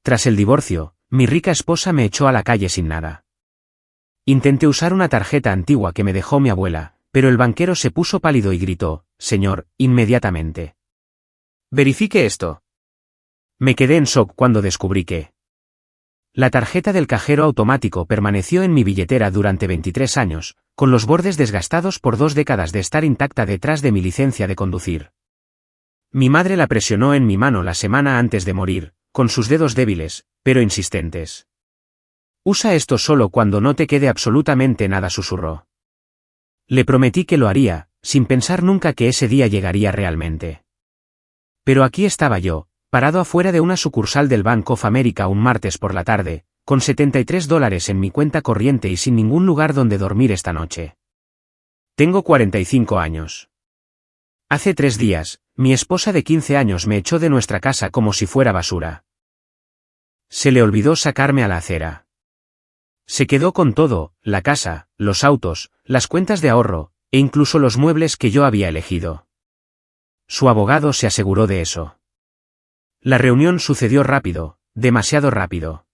Tras el divorcio, mi rica esposa me echó a la calle sin nada. Intenté usar una tarjeta antigua que me dejó mi abuela, pero el banquero se puso pálido y gritó: «Señor, inmediatamente. Verifique esto». Me quedé en shock cuando descubrí que la tarjeta del cajero automático permaneció en mi billetera durante 23 años, con los bordes desgastados por 2 décadas de estar intacta detrás de mi licencia de conducir. Mi madre la presionó en mi mano la semana antes de morir, con sus dedos débiles, pero insistentes. «Usa esto solo cuando no te quede absolutamente nada», susurró. Le prometí que lo haría, sin pensar nunca que ese día llegaría realmente. Pero aquí estaba yo, parado afuera de una sucursal del Bank of America un martes por la tarde, con $73 en mi cuenta corriente y sin ningún lugar donde dormir esta noche. Tengo 45 años. Hace 3 días, mi esposa de 15 años me echó de nuestra casa como si fuera basura. Se le olvidó sacarme a la acera. Se quedó con todo: la casa, los autos, las cuentas de ahorro, e incluso los muebles que yo había elegido. Su abogado se aseguró de eso. La reunión sucedió rápido, demasiado rápido.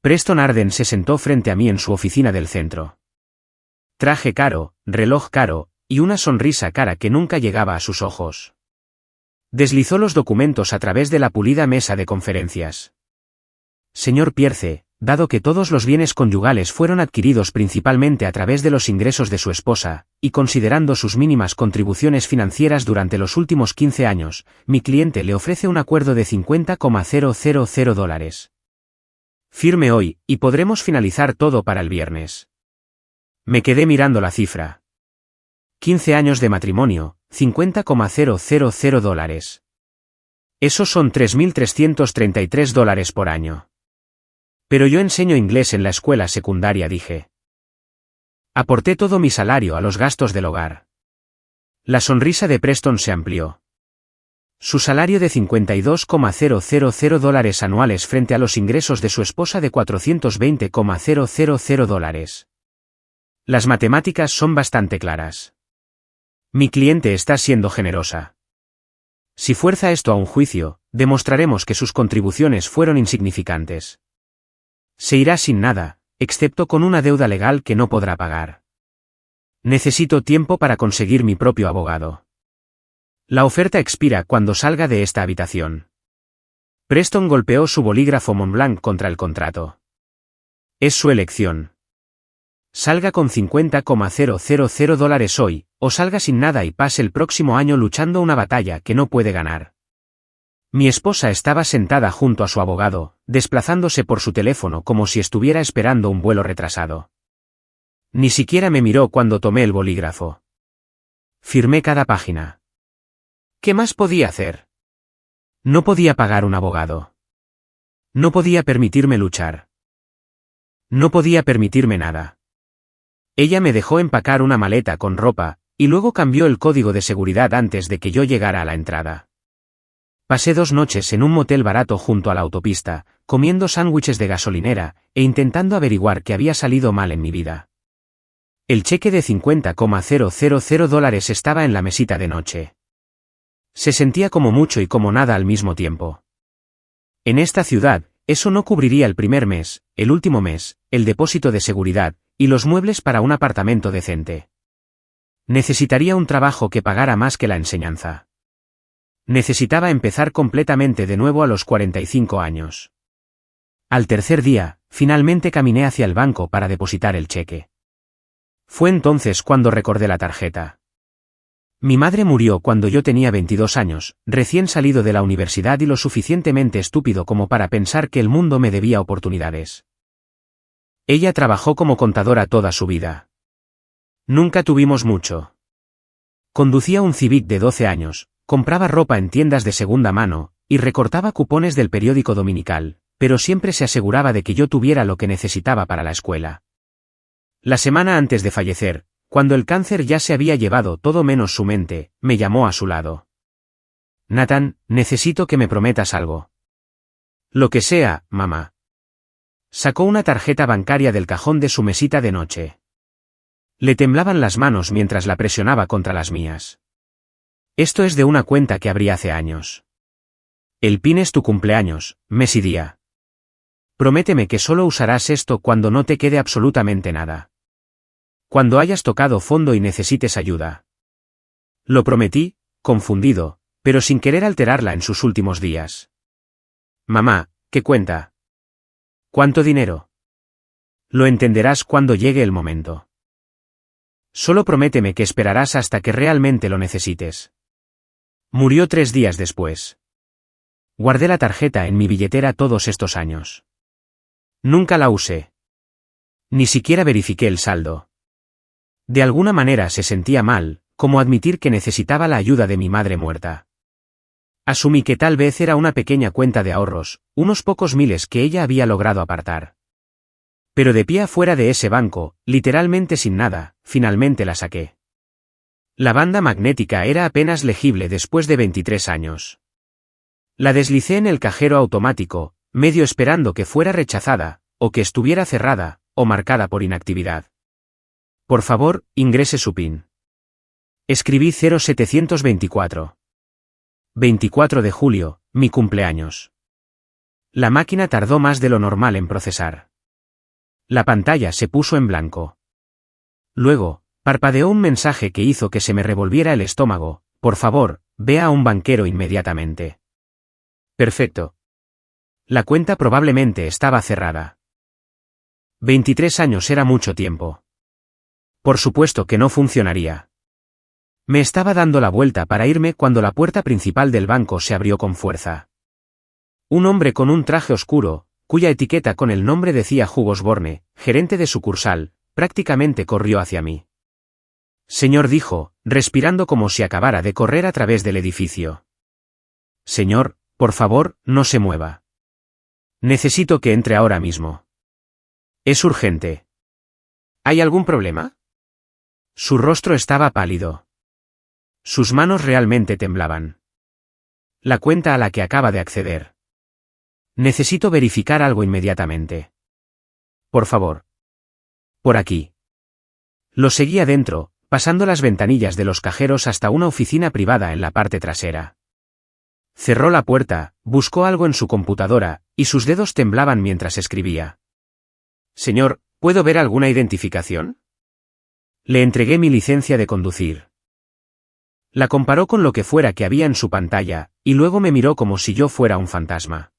Preston Arden se sentó frente a mí en su oficina del centro. Traje caro, reloj caro, y una sonrisa cara que nunca llegaba a sus ojos. Deslizó los documentos a través de la pulida mesa de conferencias. «Señor Pierce, dado que todos los bienes conyugales fueron adquiridos principalmente a través de los ingresos de su esposa, y considerando sus mínimas contribuciones financieras durante los últimos 15 años, mi cliente le ofrece un acuerdo de $50,000. Firme hoy, y podremos finalizar todo para el viernes». Me quedé mirando la cifra. 15 años de matrimonio, $50,000. Esos son $3.333 por año. Pero yo enseño inglés en la escuela secundaria, dije. Aporté todo mi salario a los gastos del hogar. La sonrisa de Preston se amplió. Su salario de $52,000 anuales frente a los ingresos de su esposa de $420,000. Las matemáticas son bastante claras. Mi cliente está siendo generosa. Si fuerza esto a un juicio, demostraremos que sus contribuciones fueron insignificantes. Se irá sin nada, excepto con una deuda legal que no podrá pagar. Necesito tiempo para conseguir mi propio abogado. La oferta expira cuando salga de esta habitación. Preston golpeó su bolígrafo Montblanc contra el contrato. Es su elección. Salga con $50,000 hoy, o salga sin nada y pase el próximo año luchando una batalla que no puede ganar. Mi esposa estaba sentada junto a su abogado, desplazándose por su teléfono como si estuviera esperando un vuelo retrasado. Ni siquiera me miró cuando tomé el bolígrafo. Firmé cada página. ¿Qué más podía hacer? No podía pagar un abogado. No podía permitirme luchar. No podía permitirme nada. Ella me dejó empacar una maleta con ropa, y luego cambió el código de seguridad antes de que yo llegara a la entrada. Pasé 2 noches en un motel barato junto a la autopista, comiendo sándwiches de gasolinera, e intentando averiguar qué había salido mal en mi vida. El cheque de $50,000 estaba en la mesita de noche. Se sentía como mucho y como nada al mismo tiempo. En esta ciudad, eso no cubriría el primer mes, el último mes, el depósito de seguridad, y los muebles para un apartamento decente. Necesitaría un trabajo que pagara más que la enseñanza. Necesitaba empezar completamente de nuevo a los 45 años. Al tercer día, finalmente caminé hacia el banco para depositar el cheque. Fue entonces cuando recordé la tarjeta. Mi madre murió cuando yo tenía 22 años, recién salido de la universidad y lo suficientemente estúpido como para pensar que el mundo me debía oportunidades. Ella trabajó como contadora toda su vida. Nunca tuvimos mucho. Conducía un Civic de 12 años, compraba ropa en tiendas de segunda mano, y recortaba cupones del periódico dominical, pero siempre se aseguraba de que yo tuviera lo que necesitaba para la escuela. La semana antes de fallecer, cuando el cáncer ya se había llevado todo menos su mente, me llamó a su lado. «Nathan, necesito que me prometas algo». «Lo que sea, mamá». Sacó una tarjeta bancaria del cajón de su mesita de noche. Le temblaban las manos mientras la presionaba contra las mías. «Esto es de una cuenta que abrí hace años. El PIN es tu cumpleaños, mes y día». Prométeme que solo usarás esto cuando no te quede absolutamente nada. Cuando hayas tocado fondo y necesites ayuda. Lo prometí, confundido, pero sin querer alterarla en sus últimos días. Mamá, ¿qué cuenta? ¿Cuánto dinero? Lo entenderás cuando llegue el momento. Solo prométeme que esperarás hasta que realmente lo necesites. Murió 3 días después. Guardé la tarjeta en mi billetera todos estos años. Nunca la usé. Ni siquiera verifiqué el saldo. De alguna manera se sentía mal, como admitir que necesitaba la ayuda de mi madre muerta. Asumí que tal vez era una pequeña cuenta de ahorros, unos pocos miles que ella había logrado apartar. Pero de pie afuera de ese banco, literalmente sin nada, finalmente la saqué. La banda magnética era apenas legible después de 23 años. La deslicé en el cajero automático, medio esperando que fuera rechazada, o que estuviera cerrada, o marcada por inactividad. Por favor, ingrese su PIN. Escribí 0724. 24 de julio, mi cumpleaños. La máquina tardó más de lo normal en procesar. La pantalla se puso en blanco. Luego, parpadeó un mensaje que hizo que se me revolviera el estómago: por favor, vea a un banquero inmediatamente. Perfecto. La cuenta probablemente estaba cerrada. 23 años era mucho tiempo. Por supuesto que no funcionaría. Me estaba dando la vuelta para irme cuando la puerta principal del banco se abrió con fuerza. Un hombre con un traje oscuro, cuya etiqueta con el nombre decía Hugh Osborne, gerente de sucursal, prácticamente corrió hacia mí. Señor, dijo, respirando como si acabara de correr a través del edificio. Señor, por favor, no se mueva. Necesito que entre ahora mismo. Es urgente. ¿Hay algún problema? Su rostro estaba pálido. Sus manos realmente temblaban. La cuenta a la que acaba de acceder. Necesito verificar algo inmediatamente. Por favor. Por aquí. Lo seguí adentro, pasando las ventanillas de los cajeros hasta una oficina privada en la parte trasera. Cerró la puerta, buscó algo en su computadora, y sus dedos temblaban mientras escribía. Señor, ¿puedo ver alguna identificación? Le entregué mi licencia de conducir. La comparó con lo que fuera que había en su pantalla, y luego me miró como si yo fuera un fantasma.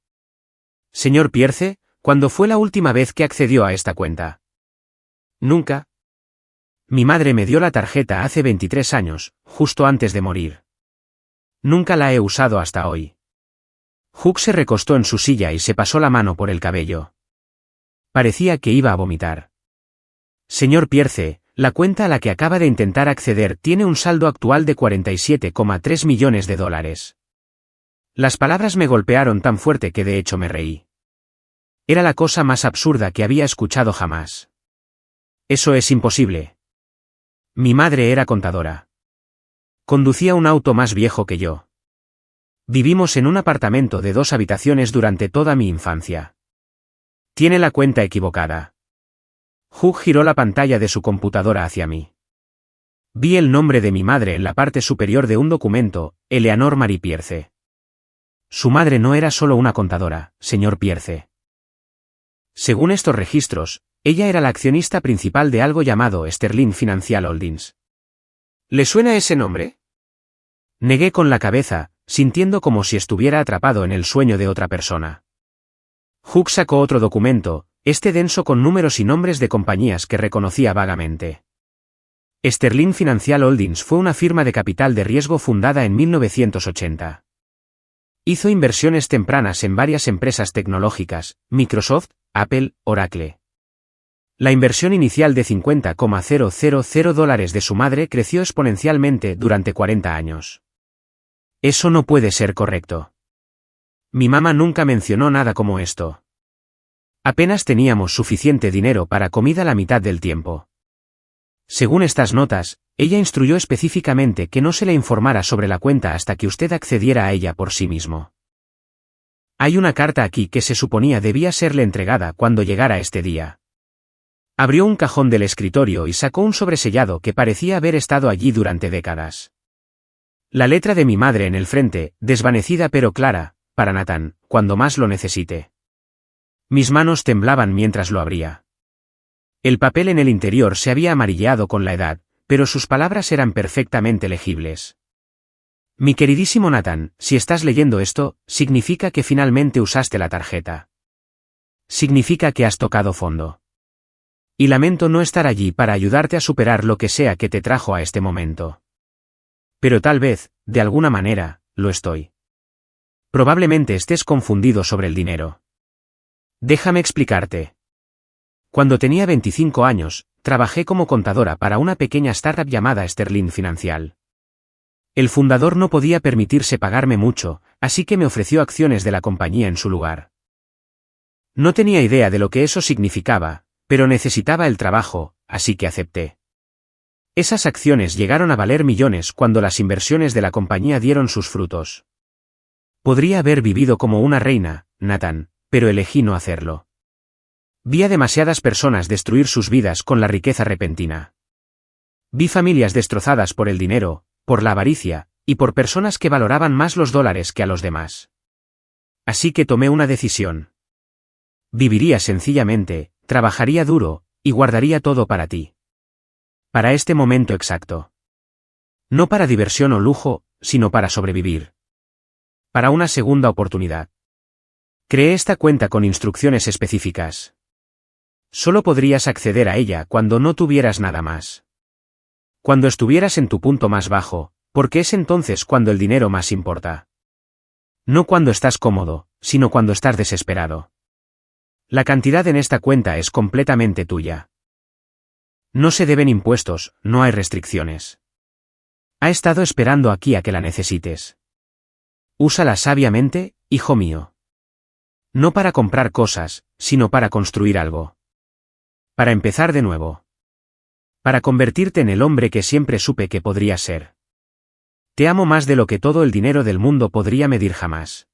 Señor Pierce, ¿cuándo fue la última vez que accedió a esta cuenta? Nunca. Mi madre me dio la tarjeta hace 23 años, justo antes de morir. Nunca la he usado hasta hoy. Hugh se recostó en su silla y se pasó la mano por el cabello. Parecía que iba a vomitar. Señor Pierce, la cuenta a la que acaba de intentar acceder tiene un saldo actual de $47,3 millones. Las palabras me golpearon tan fuerte que de hecho me reí. Era la cosa más absurda que había escuchado jamás. Eso es imposible. Mi madre era contadora. Conducía un auto más viejo que yo. Vivimos en un apartamento de 2 habitaciones durante toda mi infancia. Tiene la cuenta equivocada. Hugh giró la pantalla de su computadora hacia mí. Vi el nombre de mi madre en la parte superior de un documento, Eleanor Marie Pierce. Su madre no era solo una contadora, señor Pierce. Según estos registros, ella era la accionista principal de algo llamado Sterling Financial Holdings. ¿Le suena ese nombre? Negué con la cabeza, sintiendo como si estuviera atrapado en el sueño de otra persona. Hugh sacó otro documento, este denso con números y nombres de compañías que reconocía vagamente. Sterling Financial Holdings fue una firma de capital de riesgo fundada en 1980. Hizo inversiones tempranas en varias empresas tecnológicas, Microsoft, Apple, Oracle. La inversión inicial de $50,000 de su madre creció exponencialmente durante 40 años. Eso no puede ser correcto. Mi mamá nunca mencionó nada como esto. Apenas teníamos suficiente dinero para comida la mitad del tiempo. Según estas notas, ella instruyó específicamente que no se le informara sobre la cuenta hasta que usted accediera a ella por sí mismo. Hay una carta aquí que se suponía debía serle entregada cuando llegara este día. Abrió un cajón del escritorio y sacó un sobresellado que parecía haber estado allí durante décadas. La letra de mi madre en el frente, desvanecida pero clara, para Nathan, cuando más lo necesite. Mis manos temblaban mientras lo abría. El papel en el interior se había amarilleado con la edad, pero sus palabras eran perfectamente legibles. Mi queridísimo Nathan, si estás leyendo esto, significa que finalmente usaste la tarjeta. Significa que has tocado fondo. Y lamento no estar allí para ayudarte a superar lo que sea que te trajo a este momento. Pero tal vez, de alguna manera, lo estoy. Probablemente estés confundido sobre el dinero. Déjame explicarte. Cuando tenía 25 años, trabajé como contadora para una pequeña startup llamada Sterling Financial. El fundador no podía permitirse pagarme mucho, así que me ofreció acciones de la compañía en su lugar. No tenía idea de lo que eso significaba, pero necesitaba el trabajo, así que acepté. Esas acciones llegaron a valer millones cuando las inversiones de la compañía dieron sus frutos. Podría haber vivido como una reina, Nathan, pero elegí no hacerlo. Vi a demasiadas personas destruir sus vidas con la riqueza repentina. Vi familias destrozadas por el dinero, por la avaricia, y por personas que valoraban más los dólares que a los demás. Así que tomé una decisión. Viviría sencillamente, trabajaría duro, y guardaría todo para ti. Para este momento exacto. No para diversión o lujo, sino para sobrevivir. Para una segunda oportunidad. Creé esta cuenta con instrucciones específicas. Solo podrías acceder a ella cuando no tuvieras nada más. Cuando estuvieras en tu punto más bajo, porque es entonces cuando el dinero más importa. No cuando estás cómodo, sino cuando estás desesperado. La cantidad en esta cuenta es completamente tuya. No se deben impuestos, no hay restricciones. Ha estado esperando aquí a que la necesites. Úsala sabiamente, hijo mío. No para comprar cosas, sino para construir algo. Para empezar de nuevo. Para convertirte en el hombre que siempre supe que podrías ser. Te amo más de lo que todo el dinero del mundo podría medir jamás.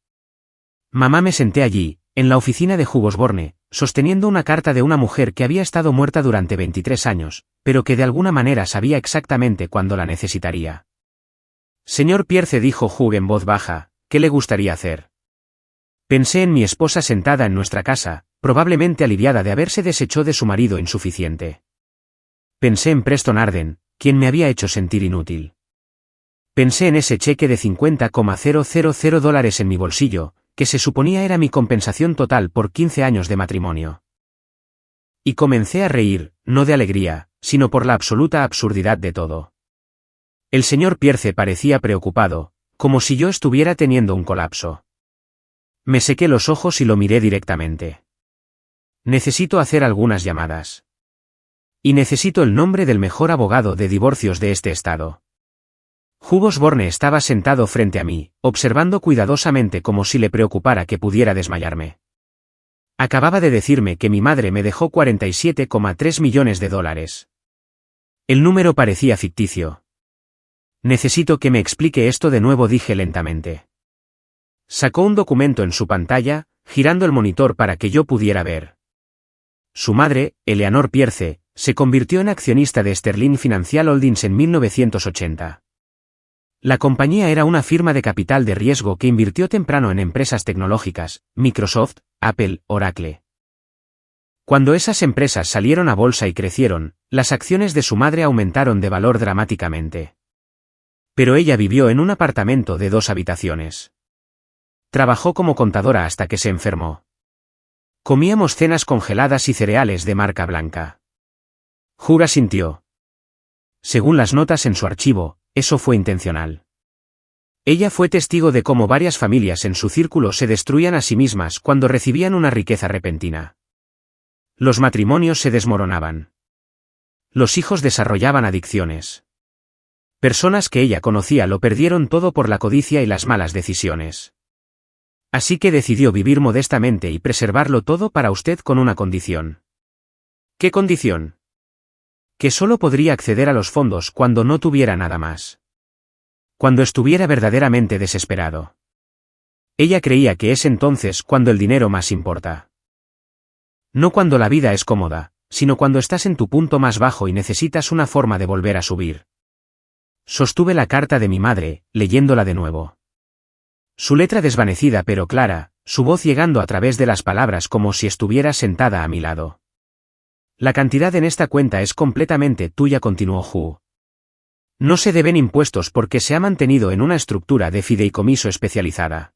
Mamá, me senté allí, en la oficina de Hugosborne, sosteniendo una carta de una mujer que había estado muerta durante 23 años, pero que de alguna manera sabía exactamente cuándo la necesitaría. Señor Pierce, dijo Hugh en voz baja, ¿qué le gustaría hacer? Pensé en mi esposa sentada en nuestra casa, probablemente aliviada de haberse deshecho de su marido insuficiente. Pensé en Preston Arden, quien me había hecho sentir inútil. Pensé en ese cheque de $50,000 en mi bolsillo, que se suponía era mi compensación total por 15 años de matrimonio. Y comencé a reír, no de alegría, sino por la absoluta absurdidad de todo. El señor Pierce parecía preocupado, como si yo estuviera teniendo un colapso. Me sequé los ojos y lo miré directamente. Necesito hacer algunas llamadas. Y necesito el nombre del mejor abogado de divorcios de este estado. Hugosborne estaba sentado frente a mí, observando cuidadosamente como si le preocupara que pudiera desmayarme. Acababa de decirme que mi madre me dejó $47,3 millones. El número parecía ficticio. Necesito que me explique esto de nuevo, dije lentamente. Sacó un documento en su pantalla, girando el monitor para que yo pudiera ver. Su madre, Eleanor Pierce, se convirtió en accionista de Sterling Financial Holdings en 1980. La compañía era una firma de capital de riesgo que invirtió temprano en empresas tecnológicas, Microsoft, Apple, Oracle. Cuando esas empresas salieron a bolsa y crecieron, las acciones de su madre aumentaron de valor dramáticamente. Pero ella vivió en un apartamento de 2 habitaciones. Trabajó como contadora hasta que se enfermó. Comíamos cenas congeladas y cereales de marca blanca. Hugh asintió. Según las notas en su archivo, eso fue intencional. Ella fue testigo de cómo varias familias en su círculo se destruían a sí mismas cuando recibían una riqueza repentina. Los matrimonios se desmoronaban. Los hijos desarrollaban adicciones. Personas que ella conocía lo perdieron todo por la codicia y las malas decisiones. Así que decidió vivir modestamente y preservarlo todo para usted con una condición. ¿Qué condición? Que solo podría acceder a los fondos cuando no tuviera nada más. Cuando estuviera verdaderamente desesperado. Ella creía que es entonces cuando el dinero más importa. No cuando la vida es cómoda, sino cuando estás en tu punto más bajo y necesitas una forma de volver a subir. Sostuve la carta de mi madre, leyéndola de nuevo. Su letra desvanecida pero clara, su voz llegando a través de las palabras como si estuviera sentada a mi lado. La cantidad en esta cuenta es completamente tuya, continuó Hu. No se deben impuestos porque se ha mantenido en una estructura de fideicomiso especializada.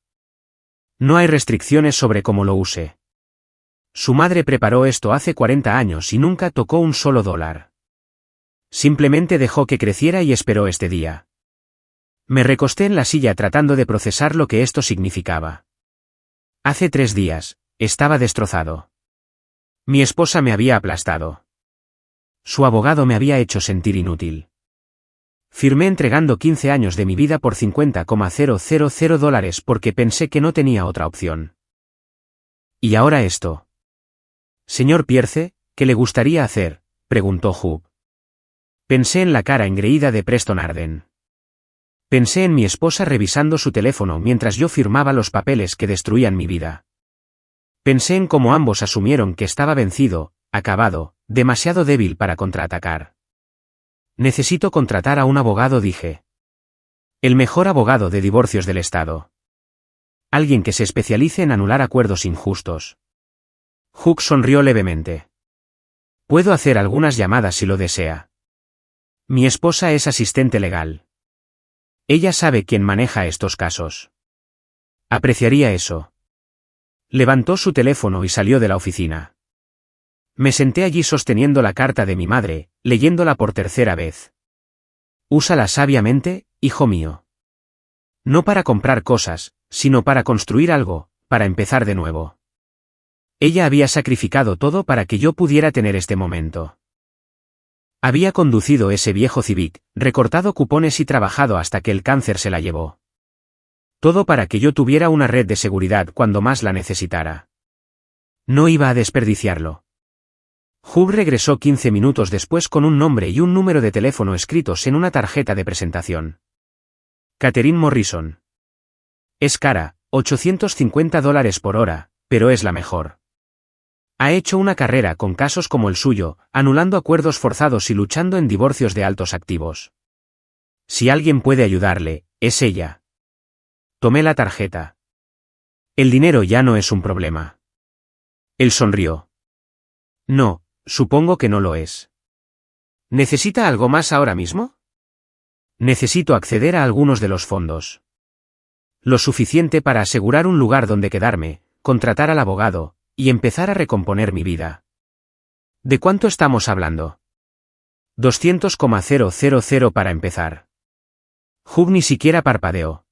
No hay restricciones sobre cómo lo use. Su madre preparó esto hace 40 años y nunca tocó un solo dólar. Simplemente dejó que creciera y esperó este día. Me recosté en la silla tratando de procesar lo que esto significaba. Hace 3 días, estaba destrozado. Mi esposa me había aplastado. Su abogado me había hecho sentir inútil. Firmé entregando 15 años de mi vida por $50,000 porque pensé que no tenía otra opción. ¿Y ahora esto? Señor Pierce, ¿qué le gustaría hacer?, preguntó Hugh. Pensé en la cara engreída de Preston Arden. Pensé en mi esposa revisando su teléfono mientras yo firmaba los papeles que destruían mi vida. Pensé en cómo ambos asumieron que estaba vencido, acabado, demasiado débil para contraatacar. Necesito contratar a un abogado, dije. El mejor abogado de divorcios del estado. Alguien que se especialice en anular acuerdos injustos. Hugh sonrió levemente. Puedo hacer algunas llamadas si lo desea. Mi esposa es asistente legal. Ella sabe quién maneja estos casos. Apreciaría eso. Levantó su teléfono y salió de la oficina. Me senté allí sosteniendo la carta de mi madre, leyéndola por 3ª vez. Úsala sabiamente, hijo mío. No para comprar cosas, sino para construir algo, para empezar de nuevo. Ella había sacrificado todo para que yo pudiera tener este momento. Había conducido ese viejo Civic, recortado cupones y trabajado hasta que el cáncer se la llevó. Todo para que yo tuviera una red de seguridad cuando más la necesitara. No iba a desperdiciarlo. Hugh regresó 15 minutos después con un nombre y un número de teléfono escritos en una tarjeta de presentación. Catherine Morrison. Es cara, $850 por hora, pero es la mejor. Ha hecho una carrera con casos como el suyo, anulando acuerdos forzados y luchando en divorcios de altos activos. Si alguien puede ayudarle, es ella. Tomé la tarjeta. El dinero ya no es un problema. Él sonrió. No, supongo que no lo es. ¿Necesita algo más ahora mismo? Necesito acceder a algunos de los fondos. Lo suficiente para asegurar un lugar donde quedarme, contratar al abogado, y empezar a recomponer mi vida. ¿De cuánto estamos hablando? 200,000 para empezar. Hugh ni siquiera parpadeó.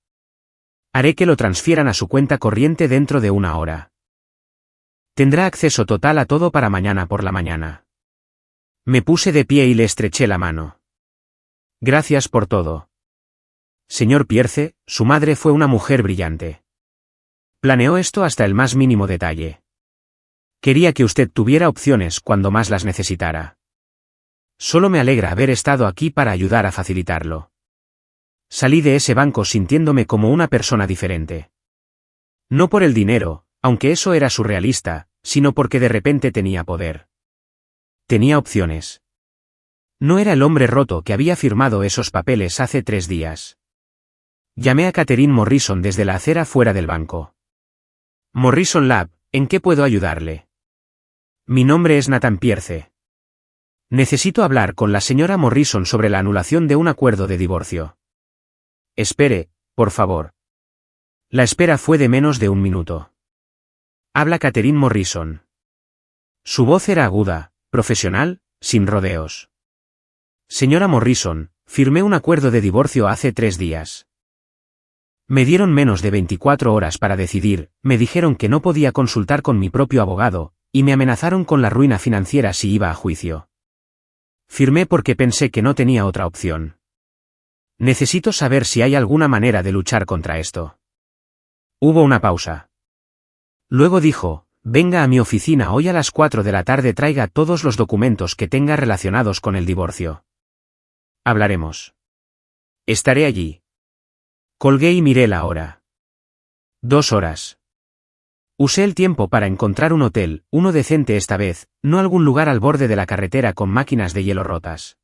Haré que lo transfieran a su cuenta corriente dentro de 1 hora. Tendrá acceso total a todo para mañana por la mañana. Me puse de pie y le estreché la mano. Gracias por todo. Señor Pierce, su madre fue una mujer brillante. Planeó esto hasta el más mínimo detalle. Quería que usted tuviera opciones cuando más las necesitara. Solo me alegra haber estado aquí para ayudar a facilitarlo. Salí de ese banco sintiéndome como una persona diferente. No por el dinero, aunque eso era surrealista, sino porque de repente tenía poder. Tenía opciones. No era el hombre roto que había firmado esos papeles hace 3 días. Llamé a Catherine Morrison desde la acera fuera del banco. Morrison Lab, ¿en qué puedo ayudarle? Mi nombre es Nathan Pierce. Necesito hablar con la señora Morrison sobre la anulación de un acuerdo de divorcio. Espere, por favor. La espera fue de menos de 1 minuto. Habla Catherine Morrison. Su voz era aguda, profesional, sin rodeos. Señora Morrison, firmé un acuerdo de divorcio hace 3 días. Me dieron menos de 24 horas para decidir, me dijeron que no podía consultar con mi propio abogado, y me amenazaron con la ruina financiera si iba a juicio. Firmé porque pensé que no tenía otra opción. Necesito saber si hay alguna manera de luchar contra esto. Hubo una pausa. Luego dijo, venga a mi oficina hoy a las 4 de la tarde, traiga todos los documentos que tenga relacionados con el divorcio. Hablaremos. Estaré allí. Colgué y miré la hora. 2 horas. Usé el tiempo para encontrar un hotel, uno decente esta vez, no algún lugar al borde de la carretera con máquinas de hielo rotas.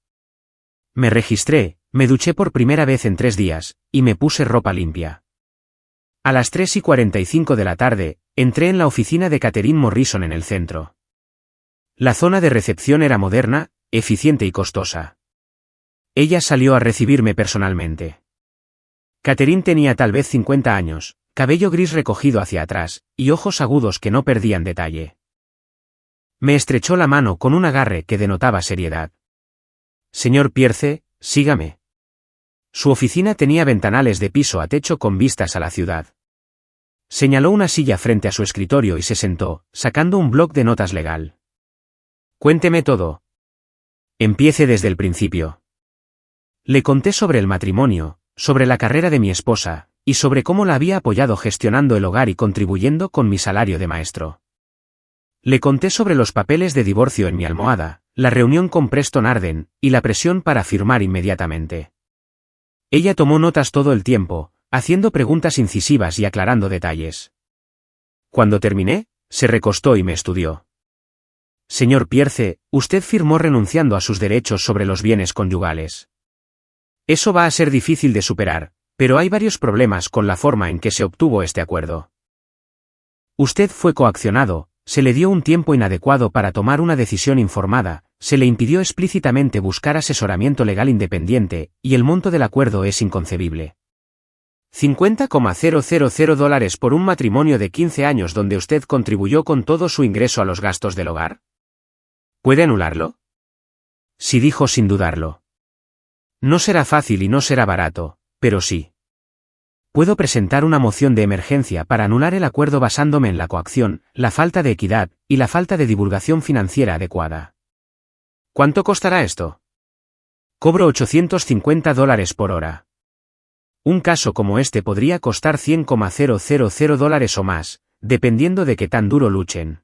Me registré, me duché por primera vez en 3 días, y me puse ropa limpia. A las 3:45 de la tarde, entré en la oficina de Catherine Morrison en el centro. La zona de recepción era moderna, eficiente y costosa. Ella salió a recibirme personalmente. Catherine tenía tal vez 50 años, cabello gris recogido hacia atrás, y ojos agudos que no perdían detalle. Me estrechó la mano con un agarre que denotaba seriedad. Señor Pierce, sígame. Su oficina tenía ventanales de piso a techo con vistas a la ciudad. Señaló una silla frente a su escritorio y se sentó, sacando un bloc de notas legal. Cuénteme todo. Empiece desde el principio. Le conté sobre el matrimonio, sobre la carrera de mi esposa, y sobre cómo la había apoyado gestionando el hogar y contribuyendo con mi salario de maestro. Le conté sobre los papeles de divorcio en mi almohada, la reunión con Preston Arden, y la presión para firmar inmediatamente. Ella tomó notas todo el tiempo, haciendo preguntas incisivas y aclarando detalles. Cuando terminé, se recostó y me estudió. Señor Pierce, usted firmó renunciando a sus derechos sobre los bienes conyugales. Eso va a ser difícil de superar, pero hay varios problemas con la forma en que se obtuvo este acuerdo. Usted fue coaccionado, se le dio un tiempo inadecuado para tomar una decisión informada, se le impidió explícitamente buscar asesoramiento legal independiente, y el monto del acuerdo es inconcebible. $50,000 por un matrimonio de 15 años donde usted contribuyó con todo su ingreso a los gastos del hogar. ¿Puede anularlo? Sí, dijo sin dudarlo. No será fácil y no será barato, pero sí. Puedo presentar una moción de emergencia para anular el acuerdo basándome en la coacción, la falta de equidad, y la falta de divulgación financiera adecuada. ¿Cuánto costará esto? Cobro $850 por hora. Un caso como este podría costar $100,000 o más, dependiendo de qué tan duro luchen.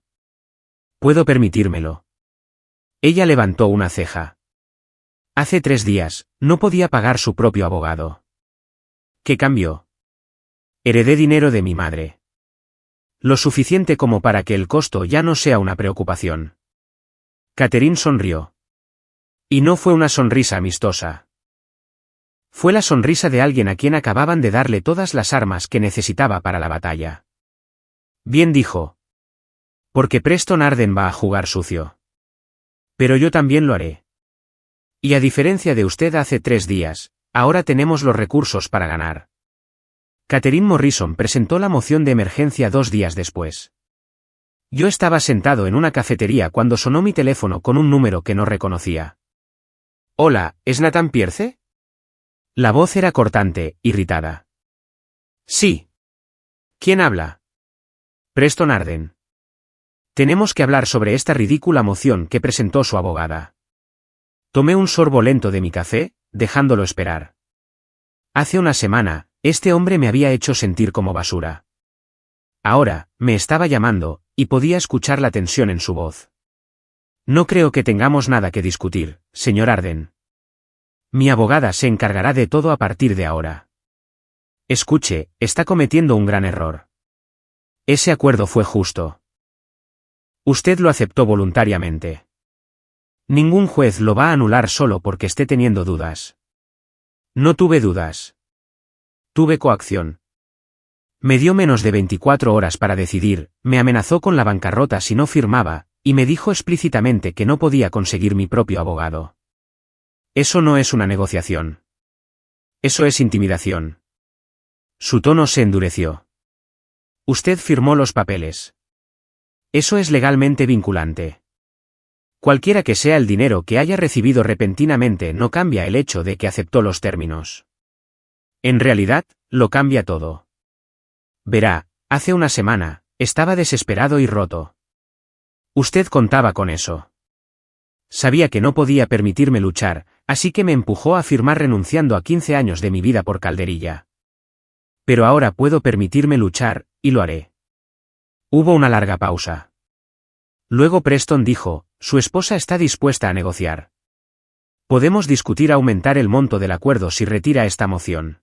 Puedo permitírmelo. Ella levantó una ceja. Hace 3 días, no podía pagar su propio abogado. ¿Qué cambió? Heredé dinero de mi madre. Lo suficiente como para que el costo ya no sea una preocupación. Catherine sonrió. Y no fue una sonrisa amistosa. Fue la sonrisa de alguien a quien acababan de darle todas las armas que necesitaba para la batalla. Bien, dijo. Porque Preston Arden va a jugar sucio. Pero yo también lo haré. Y a diferencia de usted hace 3 días, ahora tenemos los recursos para ganar. Catherine Morrison presentó la moción de emergencia 2 días después. Yo estaba sentado en una cafetería cuando sonó mi teléfono con un número que no reconocía. Hola, ¿es Nathan Pierce? La voz era cortante, irritada. Sí. ¿Quién habla? Preston Arden. Tenemos que hablar sobre esta ridícula moción que presentó su abogada. Tomé un sorbo lento de mi café, dejándolo esperar. Hace una semana, este hombre me había hecho sentir como basura. Ahora, me estaba llamando, y podía escuchar la tensión en su voz. No creo que tengamos nada que discutir, señor Arden. Mi abogada se encargará de todo a partir de ahora. Escuche, está cometiendo un gran error. Ese acuerdo fue justo. Usted lo aceptó voluntariamente. Ningún juez lo va a anular solo porque esté teniendo dudas. No tuve dudas. Tuve coacción. Me dio menos de 24 horas para decidir, me amenazó con la bancarrota si no firmaba, y me dijo explícitamente que no podía conseguir mi propio abogado. Eso no es una negociación. Eso es intimidación. Su tono se endureció. Usted firmó los papeles. Eso es legalmente vinculante. Cualquiera que sea el dinero que haya recibido repentinamente no cambia el hecho de que aceptó los términos. En realidad, lo cambia todo. Verá, hace una semana, estaba desesperado y roto. Usted contaba con eso. Sabía que no podía permitirme luchar, así que me empujó a firmar renunciando a 15 años de mi vida por Calderilla. Pero ahora puedo permitirme luchar, y lo haré. Hubo una larga pausa. Luego Preston dijo, su esposa está dispuesta a negociar. Podemos discutir aumentar el monto del acuerdo si retira esta moción.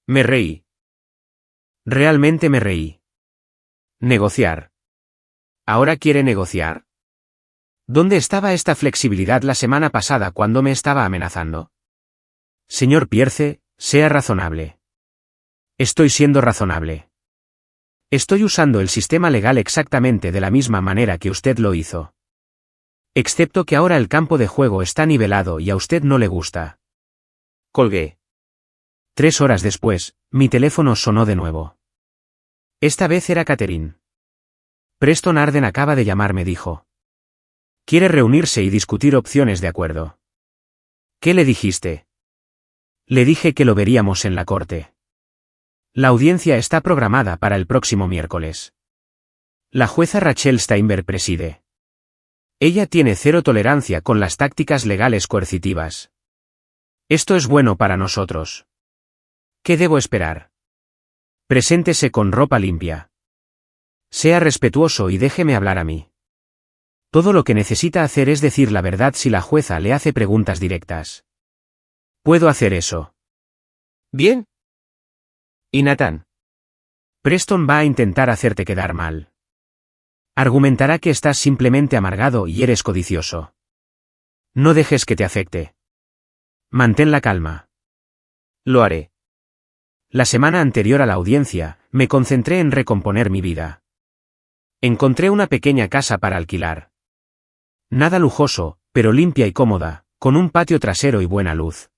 Me reí. Realmente me reí. Negociar. ¿Ahora quiere negociar? ¿Dónde estaba esta flexibilidad la semana pasada cuando me estaba amenazando? Señor Pierce, sea razonable. Estoy siendo razonable. Estoy usando el sistema legal exactamente de la misma manera que usted lo hizo. Excepto que ahora el campo de juego está nivelado y a usted no le gusta. Colgué. 3 horas después, mi teléfono sonó de nuevo. Esta vez era Catherine. Preston Arden acaba de llamarme, dijo. Quiere reunirse y discutir opciones de acuerdo. ¿Qué le dijiste? Le dije que lo veríamos en la corte. La audiencia está programada para el próximo miércoles. La jueza Rachel Steinberg preside. Ella tiene cero tolerancia con las tácticas legales coercitivas. Esto es bueno para nosotros. ¿Qué debo esperar? Preséntese con ropa limpia. Sea respetuoso y déjeme hablar a mí. Todo lo que necesita hacer es decir la verdad si la jueza le hace preguntas directas. ¿Puedo hacer eso? Bien. ¿Y Nathan? Preston va a intentar hacerte quedar mal. Argumentará que estás simplemente amargado y eres codicioso. No dejes que te afecte. Mantén la calma. Lo haré. La semana anterior a la audiencia, me concentré en recomponer mi vida. Encontré una pequeña casa para alquilar. Nada lujoso, pero limpia y cómoda, con un patio trasero y buena luz.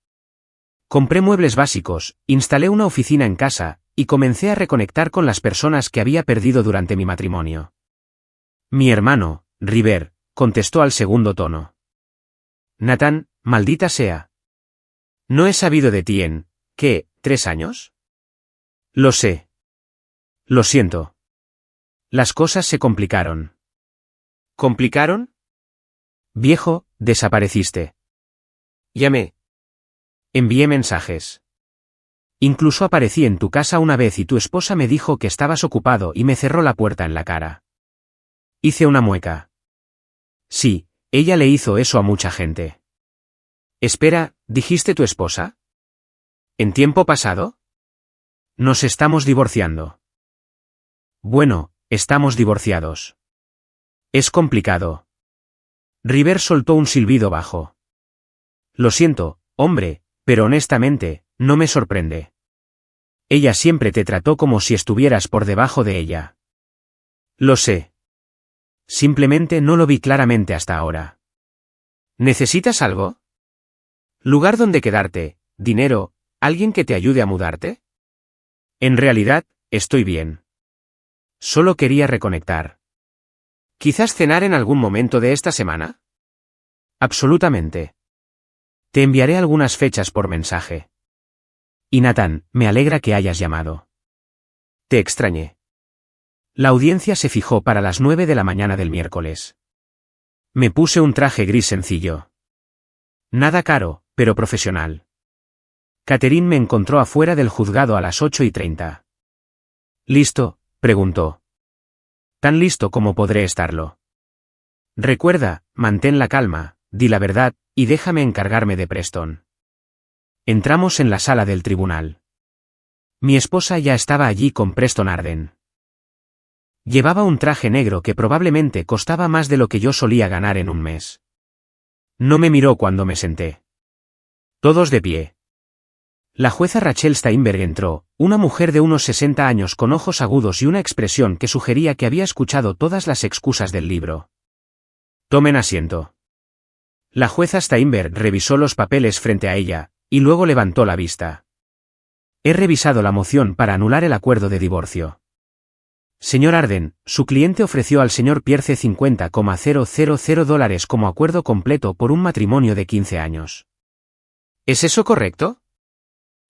Compré muebles básicos, instalé una oficina en casa, y comencé a reconectar con las personas que había perdido durante mi matrimonio. Mi hermano, River, contestó al segundo tono. Nathan, maldita sea. No he sabido de ti en, ¿qué, 3 años? Lo sé. Lo siento. Las cosas se complicaron. ¿Complicaron? Viejo, desapareciste. Llamé. Envié mensajes. Incluso aparecí en tu casa una vez y tu esposa me dijo que estabas ocupado y me cerró la puerta en la cara. Hice una mueca. Sí, ella le hizo eso a mucha gente. Espera, ¿dijiste tu esposa? ¿En tiempo pasado? Nos estamos divorciando. Bueno, estamos divorciados. Es complicado. River soltó un silbido bajo. Lo siento, hombre, pero honestamente, no me sorprende. Ella siempre te trató como si estuvieras por debajo de ella. Lo sé. Simplemente no lo vi claramente hasta ahora. ¿Necesitas algo? ¿Lugar donde quedarte? ¿Dinero? ¿Alguien que te ayude a mudarte? En realidad, estoy bien. Solo quería reconectar. ¿Quizás cenar en algún momento de esta semana? Absolutamente. Te enviaré algunas fechas por mensaje. Y Nathan, me alegra que hayas llamado. Te extrañé. La audiencia se fijó para las 9 de la mañana del miércoles. Me puse un traje gris sencillo. Nada caro, pero profesional. Catherine me encontró afuera del juzgado a las 8:30. ¿Listo?, preguntó. Tan listo como podré estarlo. Recuerda, mantén la calma, di la verdad, y déjame encargarme de Preston. Entramos en la sala del tribunal. Mi esposa ya estaba allí con Preston Arden. Llevaba un traje negro que probablemente costaba más de lo que yo solía ganar en un mes. No me miró cuando me senté. Todos de pie. La jueza Rachel Steinberg entró, una mujer de unos 60 años con ojos agudos y una expresión que sugería que había escuchado todas las excusas del libro. Tomen asiento. La jueza Steinberg revisó los papeles frente a ella, y luego levantó la vista. He revisado la moción para anular el acuerdo de divorcio. Señor Arden, su cliente ofreció al señor Pierce $50,000 como acuerdo completo por un matrimonio de 15 años. ¿Es eso correcto?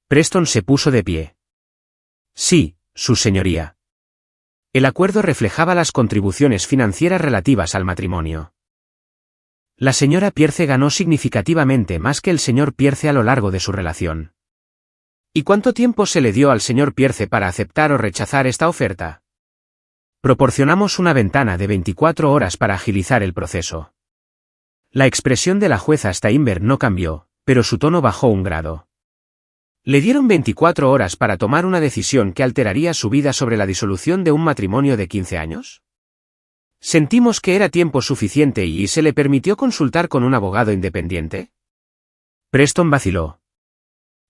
Preston se puso de pie. Sí, su señoría. El acuerdo reflejaba las contribuciones financieras relativas al matrimonio. La señora Pierce ganó significativamente más que el señor Pierce a lo largo de su relación. ¿Y cuánto tiempo se le dio al señor Pierce para aceptar o rechazar esta oferta? Proporcionamos una ventana de 24 horas para agilizar el proceso. La expresión de la jueza Steinberg no cambió, pero su tono bajó un grado. Le dieron 24 horas para tomar una decisión que alteraría su vida sobre la disolución de un matrimonio de 15 años. Sentimos que era tiempo suficiente y se le permitió consultar con un abogado independiente. Preston vaciló.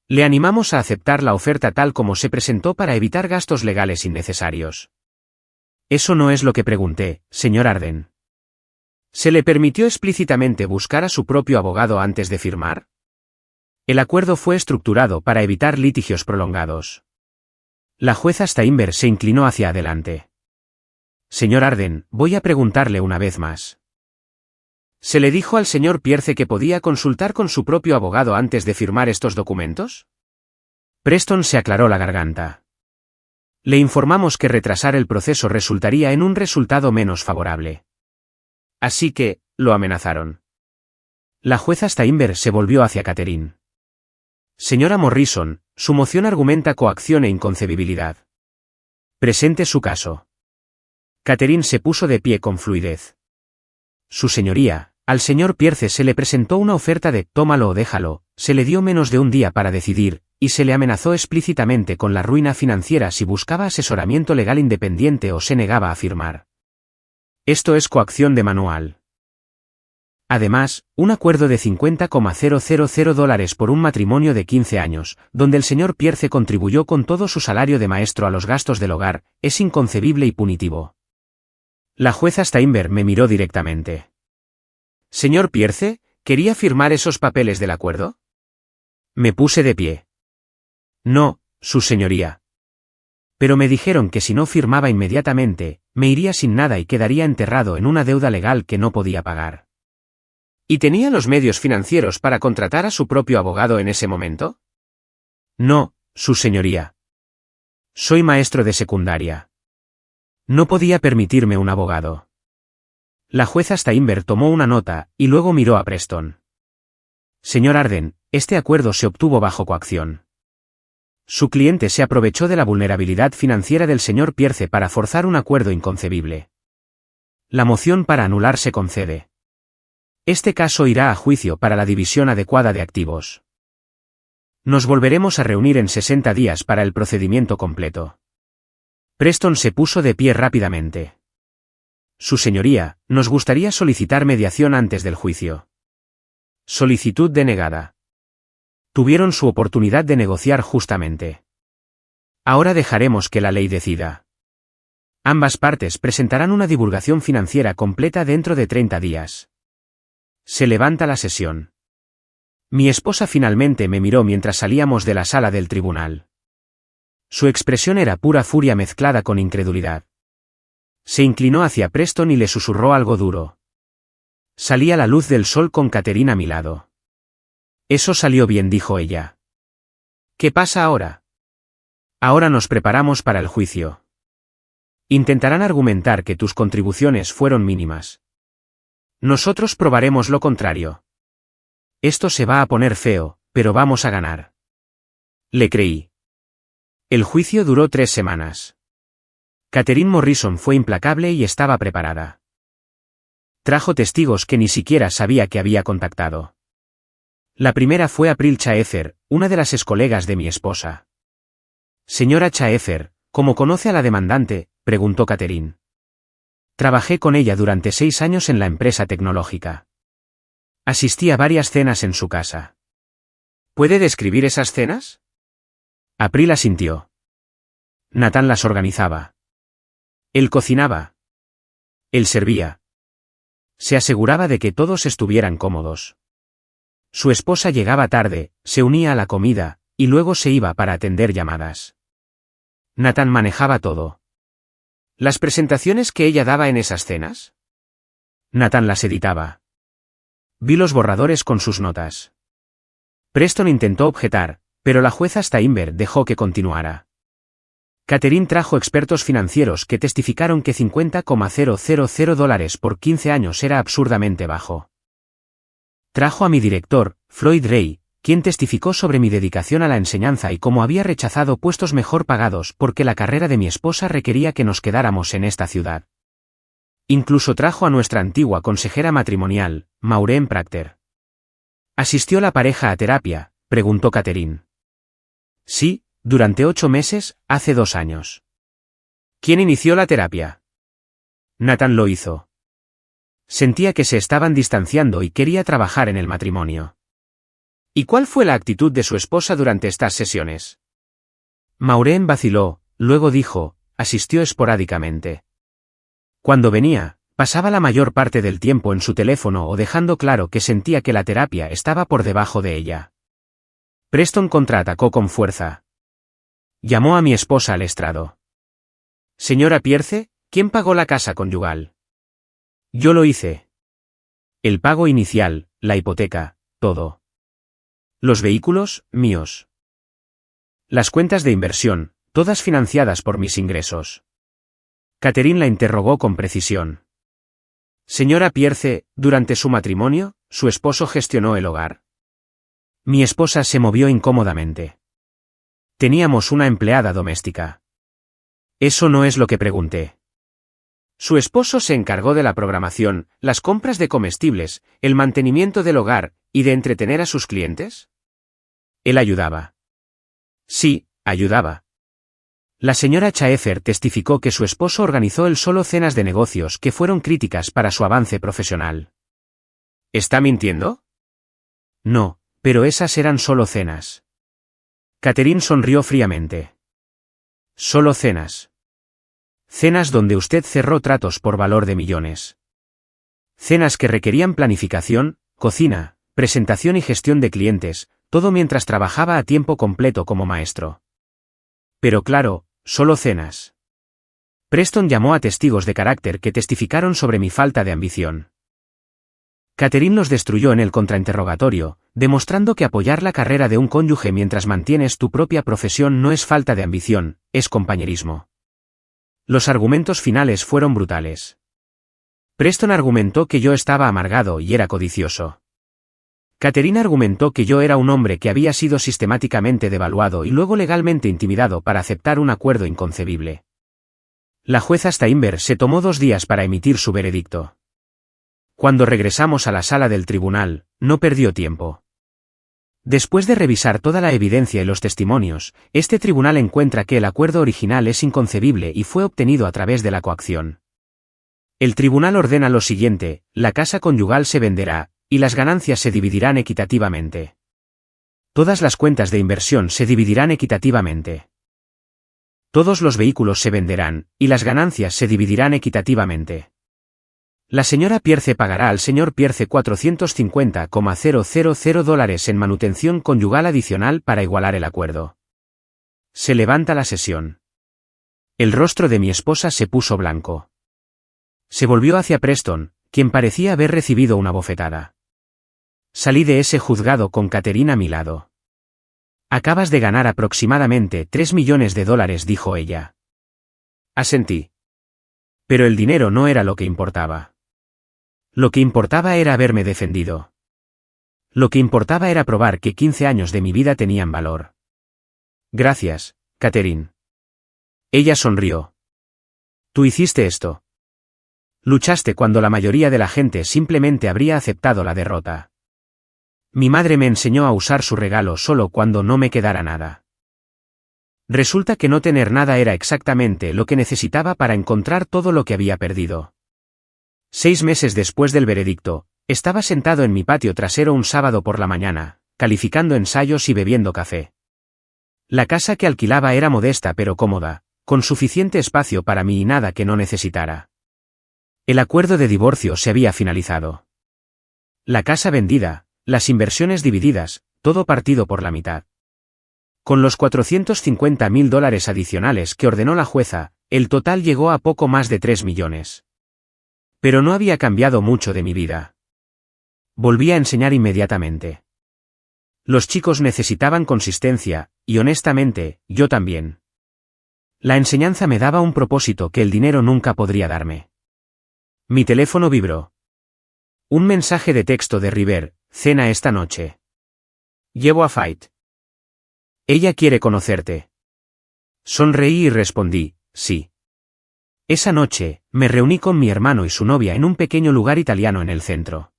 Le animamos a aceptar la oferta tal como se presentó para evitar gastos legales innecesarios. Eso no es lo que pregunté, señor Arden. ¿Se le permitió explícitamente buscar a su propio abogado antes de firmar? El acuerdo fue estructurado para evitar litigios prolongados. La jueza Steinberg se inclinó hacia adelante. Señor Arden, voy a preguntarle una vez más. ¿Se le dijo al señor Pierce que podía consultar con su propio abogado antes de firmar estos documentos? Preston se aclaró la garganta. Le informamos que retrasar el proceso resultaría en un resultado menos favorable. Así que, lo amenazaron. La jueza Steinberg se volvió hacia Catherine. Señora Morrison, su moción argumenta coacción e inconcebibilidad. Presente su caso. Catherine se puso de pie con fluidez. Su señoría, al señor Pierce se le presentó una oferta de tómalo o déjalo, se le dio menos de un día para decidir, y se le amenazó explícitamente con la ruina financiera si buscaba asesoramiento legal independiente o se negaba a firmar. Esto es coacción de manual. Además, un acuerdo de $50,000 por un matrimonio de 15 años, donde el señor Pierce contribuyó con todo su salario de maestro a los gastos del hogar, es inconcebible y punitivo. La jueza Steinberg me miró directamente. Señor Pierce, ¿quería firmar esos papeles del acuerdo? Me puse de pie. No, su señoría. Pero me dijeron que si no firmaba inmediatamente, me iría sin nada y quedaría enterrado en una deuda legal que no podía pagar. ¿Y tenía los medios financieros para contratar a su propio abogado en ese momento? No, su señoría. Soy maestro de secundaria. No podía permitirme un abogado. La jueza Steinberg tomó una nota, y luego miró a Preston. Señor Arden, este acuerdo se obtuvo bajo coacción. Su cliente se aprovechó de la vulnerabilidad financiera del señor Pierce para forzar un acuerdo inconcebible. La moción para anular se concede. Este caso irá a juicio para la división adecuada de activos. Nos volveremos a reunir en 60 días para el procedimiento completo. Preston se puso de pie rápidamente. Su señoría, nos gustaría solicitar mediación antes del juicio. Solicitud denegada. Tuvieron su oportunidad de negociar justamente. Ahora dejaremos que la ley decida. Ambas partes presentarán una divulgación financiera completa dentro de 30 días. Se levanta la sesión. Mi esposa finalmente me miró mientras salíamos de la sala del tribunal. Su expresión era pura furia mezclada con incredulidad. Se inclinó hacia Preston y le susurró algo duro. Salía la luz del sol con Catherine a mi lado. Eso salió bien, dijo ella. ¿Qué pasa ahora? Ahora nos preparamos para el juicio. Intentarán argumentar que tus contribuciones fueron mínimas. Nosotros probaremos lo contrario. Esto se va a poner feo, pero vamos a ganar. Le creí. El juicio duró 3 semanas. Catherine Morrison fue implacable y estaba preparada. Trajo testigos que ni siquiera sabía que había contactado. La primera fue April Chaefer, una de las excolegas de mi esposa. Señora Chaefer, ¿cómo conoce a la demandante?, preguntó Catherine. Trabajé con ella durante 6 años en la empresa tecnológica. Asistí a varias cenas en su casa. ¿Puede describir esas cenas? April asintió. Nathan las organizaba. Él cocinaba. Él servía. Se aseguraba de que todos estuvieran cómodos. Su esposa llegaba tarde, se unía a la comida, y luego se iba para atender llamadas. Nathan manejaba todo. ¿Las presentaciones que ella daba en esas cenas? Nathan las editaba. Vi los borradores con sus notas. Preston intentó objetar, pero la jueza Steinberg dejó que continuara. Catherine trajo expertos financieros que testificaron que $50,000 por 15 años era absurdamente bajo. Trajo a mi director, Floyd Ray, quien testificó sobre mi dedicación a la enseñanza y cómo había rechazado puestos mejor pagados porque la carrera de mi esposa requería que nos quedáramos en esta ciudad. Incluso trajo a nuestra antigua consejera matrimonial, Maureen Procter. ¿Asistió la pareja a terapia?, preguntó Catherine. Sí, durante 8 meses, hace 2 años. ¿Quién inició la terapia? Nathan lo hizo. Sentía que se estaban distanciando y quería trabajar en el matrimonio. ¿Y cuál fue la actitud de su esposa durante estas sesiones? Maureen vaciló, luego dijo, asistió esporádicamente. Cuando venía, pasaba la mayor parte del tiempo en su teléfono o dejando claro que sentía que la terapia estaba por debajo de ella. Preston contraatacó con fuerza. Llamó a mi esposa al estrado. Señora Pierce, ¿quién pagó la casa conyugal? Yo lo hice. El pago inicial, la hipoteca, todo. Los vehículos, míos. Las cuentas de inversión, todas financiadas por mis ingresos. Catherine la interrogó con precisión. Señora Pierce, durante su matrimonio, su esposo gestionó el hogar. Mi esposa se movió incómodamente. Teníamos una empleada doméstica. Eso no es lo que pregunté. Su esposo se encargó de la programación, las compras de comestibles, el mantenimiento del hogar, y de entretener a sus clientes. Él ayudaba. Sí, ayudaba. La señora Chaefer testificó que su esposo organizó él solo cenas de negocios que fueron críticas para su avance profesional. ¿Está mintiendo? No, pero esas eran solo cenas. Catherine sonrió fríamente. Solo cenas. Cenas donde usted cerró tratos por valor de millones. Cenas que requerían planificación, cocina, presentación y gestión de clientes, todo mientras trabajaba a tiempo completo como maestro. Pero claro, solo cenas. Preston llamó a testigos de carácter que testificaron sobre mi falta de ambición. Catherine los destruyó en el contrainterrogatorio, demostrando que apoyar la carrera de un cónyuge mientras mantienes tu propia profesión no es falta de ambición, es compañerismo. Los argumentos finales fueron brutales. Preston argumentó que yo estaba amargado y era codicioso. Catherine argumentó que yo era un hombre que había sido sistemáticamente devaluado y luego legalmente intimidado para aceptar un acuerdo inconcebible. La jueza Steinberg se tomó 2 días para emitir su veredicto. Cuando regresamos a la sala del tribunal, no perdió tiempo. Después de revisar toda la evidencia y los testimonios, este tribunal encuentra que el acuerdo original es inconcebible y fue obtenido a través de la coacción. El tribunal ordena lo siguiente: la casa conyugal se venderá, y las ganancias se dividirán equitativamente. Todas las cuentas de inversión se dividirán equitativamente. Todos los vehículos se venderán, y las ganancias se dividirán equitativamente. La señora Pierce pagará al señor Pierce $450,000 en manutención conyugal adicional para igualar el acuerdo. Se levanta la sesión. El rostro de mi esposa se puso blanco. Se volvió hacia Preston, quien parecía haber recibido una bofetada. Salí de ese juzgado con Catherine a mi lado. Acabas de ganar aproximadamente $3 millones, dijo ella. Asentí. Pero el dinero no era lo que importaba. Lo que importaba era haberme defendido. Lo que importaba era probar que 15 años de mi vida tenían valor. Gracias, Catherine. Ella sonrió. Tú hiciste esto. Luchaste cuando la mayoría de la gente simplemente habría aceptado la derrota. Mi madre me enseñó a usar su regalo solo cuando no me quedara nada. Resulta que no tener nada era exactamente lo que necesitaba para encontrar todo lo que había perdido. 6 meses después del veredicto, estaba sentado en mi patio trasero un sábado por la mañana, calificando ensayos y bebiendo café. La casa que alquilaba era modesta pero cómoda, con suficiente espacio para mí y nada que no necesitara. El acuerdo de divorcio se había finalizado. La casa vendida, las inversiones divididas, todo partido por la mitad. Con los $450,000 adicionales que ordenó la jueza, el total llegó a poco más de 3 millones. Pero no había cambiado mucho de mi vida. Volví a enseñar inmediatamente. Los chicos necesitaban consistencia, y honestamente, yo también. La enseñanza me daba un propósito que el dinero nunca podría darme. Mi teléfono vibró. Un mensaje de texto de River: cena esta noche. Llevo a Fight. Ella quiere conocerte. Sonreí y respondí, sí. Esa noche, me reuní con mi hermano y su novia en un pequeño lugar italiano en el centro.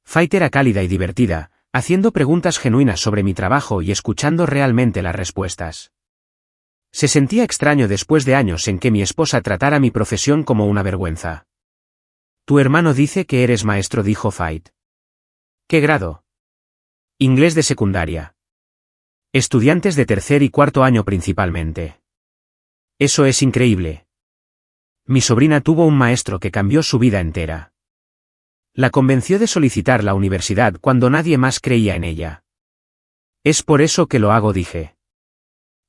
Fight era cálida y divertida, haciendo preguntas genuinas sobre mi trabajo y escuchando realmente las respuestas. Se sentía extraño después de años en que mi esposa tratara mi profesión como una vergüenza. Tu hermano dice que eres maestro, dijo Fight. ¿Qué grado? Inglés de secundaria. Estudiantes de tercer y cuarto año principalmente. Eso es increíble. Mi sobrina tuvo un maestro que cambió su vida entera. La convenció de solicitar la universidad cuando nadie más creía en ella. Es por eso que lo hago, dije.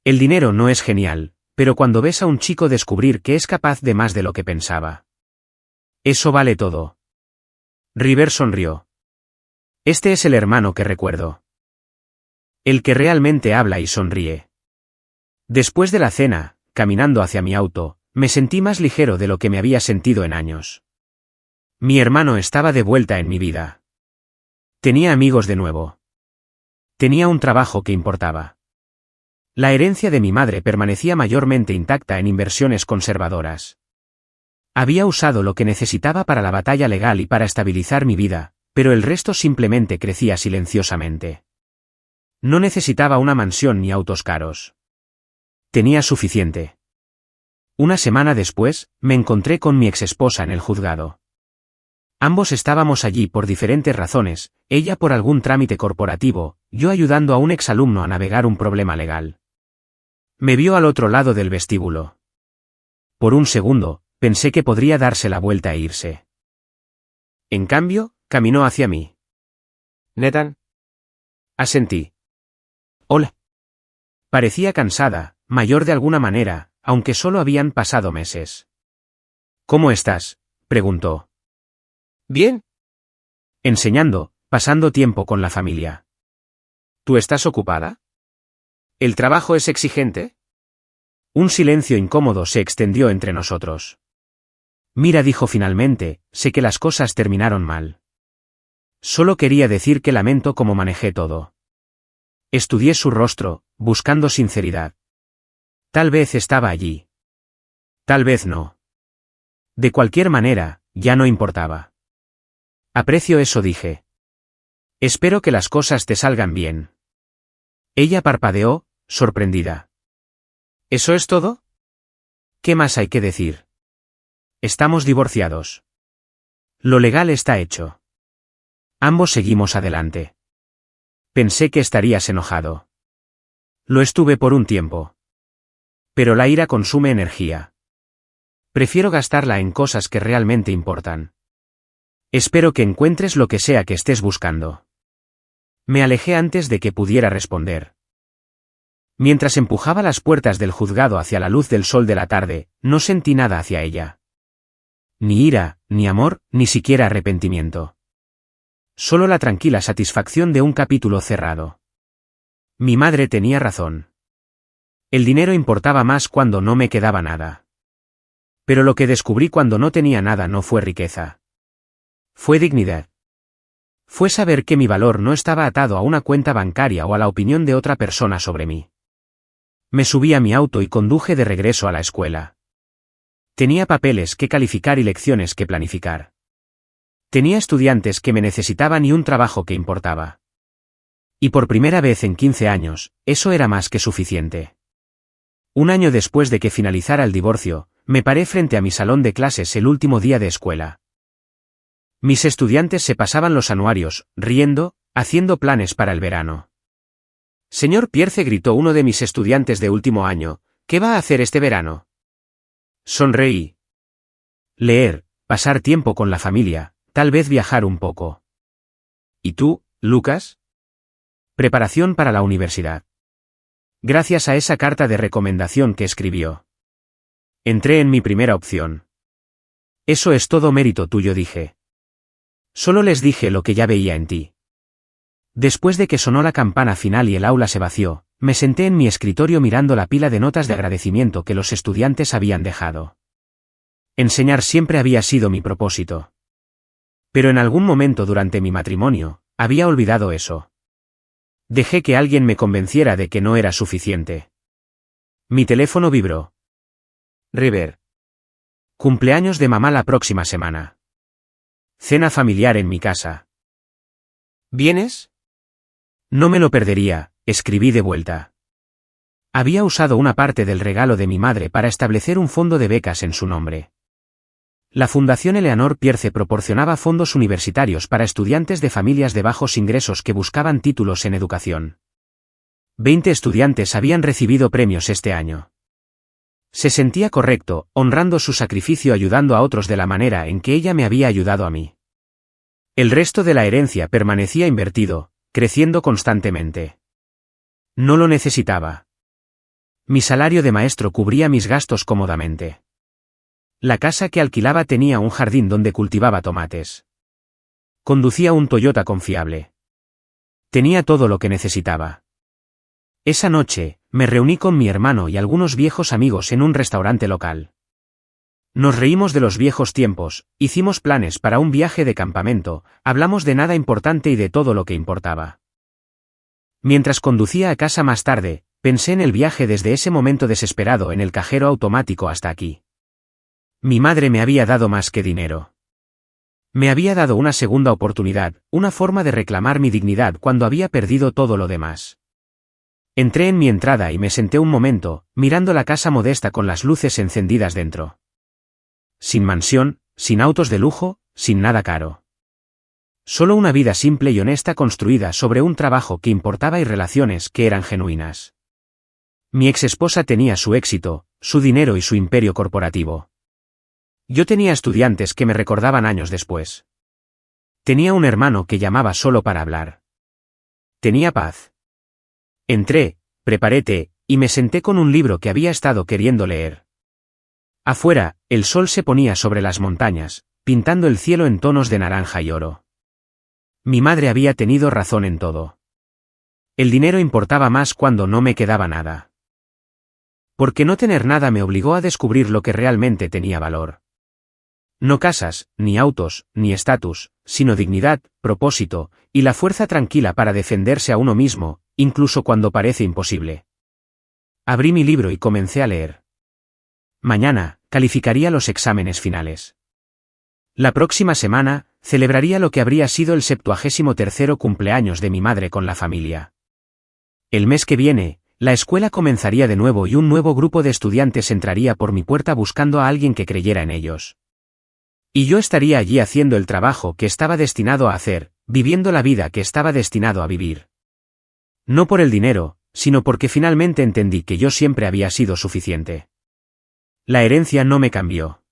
El dinero no es genial, pero cuando ves a un chico descubrir que es capaz de más de lo que pensaba. Eso vale todo. River sonrió. Este es el hermano que recuerdo. El que realmente habla y sonríe. Después de la cena, caminando hacia mi auto, me sentí más ligero de lo que me había sentido en años. Mi hermano estaba de vuelta en mi vida. Tenía amigos de nuevo. Tenía un trabajo que importaba. La herencia de mi madre permanecía mayormente intacta en inversiones conservadoras. Había usado lo que necesitaba para la batalla legal y para estabilizar mi vida, pero el resto simplemente crecía silenciosamente. No necesitaba una mansión ni autos caros. Tenía suficiente. Una semana después, me encontré con mi exesposa en el juzgado. Ambos estábamos allí por diferentes razones, ella por algún trámite corporativo, yo ayudando a un exalumno a navegar un problema legal. Me vio al otro lado del vestíbulo. Por un segundo, pensé que podría darse la vuelta e irse. En cambio, caminó hacia mí. «Nathan». Asentí. «Hola». Parecía cansada, mayor de alguna manera, aunque solo habían pasado meses. «¿Cómo estás?», preguntó. «Bien». Enseñando, pasando tiempo con la familia. ¿Tú estás ocupada? ¿El trabajo es exigente? Un silencio incómodo se extendió entre nosotros. Mira, dijo finalmente, sé que las cosas terminaron mal. Solo quería decir que lamento cómo manejé todo. Estudié su rostro, buscando sinceridad. Tal vez estaba allí. Tal vez no. De cualquier manera, ya no importaba. Aprecio eso, dije. Espero que las cosas te salgan bien. Ella parpadeó, sorprendida. ¿Eso es todo? ¿Qué más hay que decir? Estamos divorciados. Lo legal está hecho. Ambos seguimos adelante. Pensé que estarías enojado. Lo estuve por un tiempo. Pero la ira consume energía. Prefiero gastarla en cosas que realmente importan. Espero que encuentres lo que sea que estés buscando. Me alejé antes de que pudiera responder. Mientras empujaba las puertas del juzgado hacia la luz del sol de la tarde, no sentí nada hacia ella. Ni ira, ni amor, ni siquiera arrepentimiento. Solo la tranquila satisfacción de un capítulo cerrado. Mi madre tenía razón. El dinero importaba más cuando no me quedaba nada. Pero lo que descubrí cuando no tenía nada no fue riqueza. Fue dignidad. Fue saber que mi valor no estaba atado a una cuenta bancaria o a la opinión de otra persona sobre mí. Me subí a mi auto y conduje de regreso a la escuela. Tenía papeles que calificar y lecciones que planificar. Tenía estudiantes que me necesitaban y un trabajo que importaba. Y por primera vez en 15 años, eso era más que suficiente. Un año después de que finalizara el divorcio, me paré frente a mi salón de clases el último día de escuela. Mis estudiantes se pasaban los anuarios, riendo, haciendo planes para el verano. «Señor Pierce», gritó uno de mis estudiantes de último año, «¿qué va a hacer este verano?» Sonreí. Leer, pasar tiempo con la familia, tal vez viajar un poco. ¿Y tú, Lucas? Preparación para la universidad. Gracias a esa carta de recomendación que escribió. Entré en mi primera opción. Eso es todo mérito tuyo, dije. Solo les dije lo que ya veía en ti. Después de que sonó la campana final y el aula se vació, me senté en mi escritorio mirando la pila de notas de agradecimiento que los estudiantes habían dejado. Enseñar siempre había sido mi propósito. Pero en algún momento durante mi matrimonio, había olvidado eso. Dejé que alguien me convenciera de que no era suficiente. Mi teléfono vibró. River. Cumpleaños de mamá la próxima semana. Cena familiar en mi casa. ¿Vienes? No me lo perdería, escribí de vuelta. Había usado una parte del regalo de mi madre para establecer un fondo de becas en su nombre. La Fundación Eleanor Pierce proporcionaba fondos universitarios para estudiantes de familias de bajos ingresos que buscaban títulos en educación. 20 estudiantes habían recibido premios este año. Se sentía correcto, honrando su sacrificio ayudando a otros de la manera en que ella me había ayudado a mí. El resto de la herencia permanecía invertido, creciendo constantemente. No lo necesitaba. Mi salario de maestro cubría mis gastos cómodamente. La casa que alquilaba tenía un jardín donde cultivaba tomates. Conducía un Toyota confiable. Tenía todo lo que necesitaba. Esa noche, me reuní con mi hermano y algunos viejos amigos en un restaurante local. Nos reímos de los viejos tiempos, hicimos planes para un viaje de campamento, hablamos de nada importante y de todo lo que importaba. Mientras conducía a casa más tarde, pensé en el viaje desde ese momento desesperado en el cajero automático hasta aquí. Mi madre me había dado más que dinero. Me había dado una segunda oportunidad, una forma de reclamar mi dignidad cuando había perdido todo lo demás. Entré en mi entrada y me senté un momento, mirando la casa modesta con las luces encendidas dentro. Sin mansión, sin autos de lujo, sin nada caro. Solo una vida simple y honesta construida sobre un trabajo que importaba y relaciones que eran genuinas. Mi exesposa tenía su éxito, su dinero y su imperio corporativo. Yo tenía estudiantes que me recordaban años después. Tenía un hermano que llamaba solo para hablar. Tenía paz. Entré, preparé té, y me senté con un libro que había estado queriendo leer. Afuera, el sol se ponía sobre las montañas, pintando el cielo en tonos de naranja y oro. Mi madre había tenido razón en todo. El dinero importaba más cuando no me quedaba nada. Porque no tener nada me obligó a descubrir lo que realmente tenía valor. No casas, ni autos, ni estatus, sino dignidad, propósito, y la fuerza tranquila para defenderse a uno mismo, incluso cuando parece imposible. Abrí mi libro y comencé a leer. Mañana, calificaría los exámenes finales. La próxima semana, celebraría lo que habría sido el 73º cumpleaños de mi madre con la familia. El mes que viene, la escuela comenzaría de nuevo y un nuevo grupo de estudiantes entraría por mi puerta buscando a alguien que creyera en ellos. Y yo estaría allí haciendo el trabajo que estaba destinado a hacer, viviendo la vida que estaba destinado a vivir. No por el dinero, sino porque finalmente entendí que yo siempre había sido suficiente. La herencia no me cambió.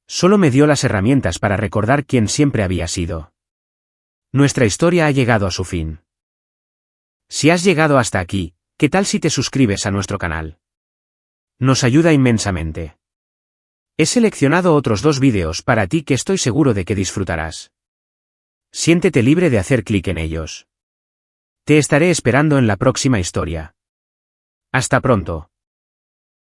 Solo me dio las herramientas para recordar quién siempre había sido. Nuestra historia ha llegado a su fin. Si has llegado hasta aquí, ¿qué tal si te suscribes a nuestro canal? Nos ayuda inmensamente. He seleccionado otros 2 vídeos para ti que estoy seguro de que disfrutarás. Siéntete libre de hacer clic en ellos. Te estaré esperando en la próxima historia. Hasta pronto.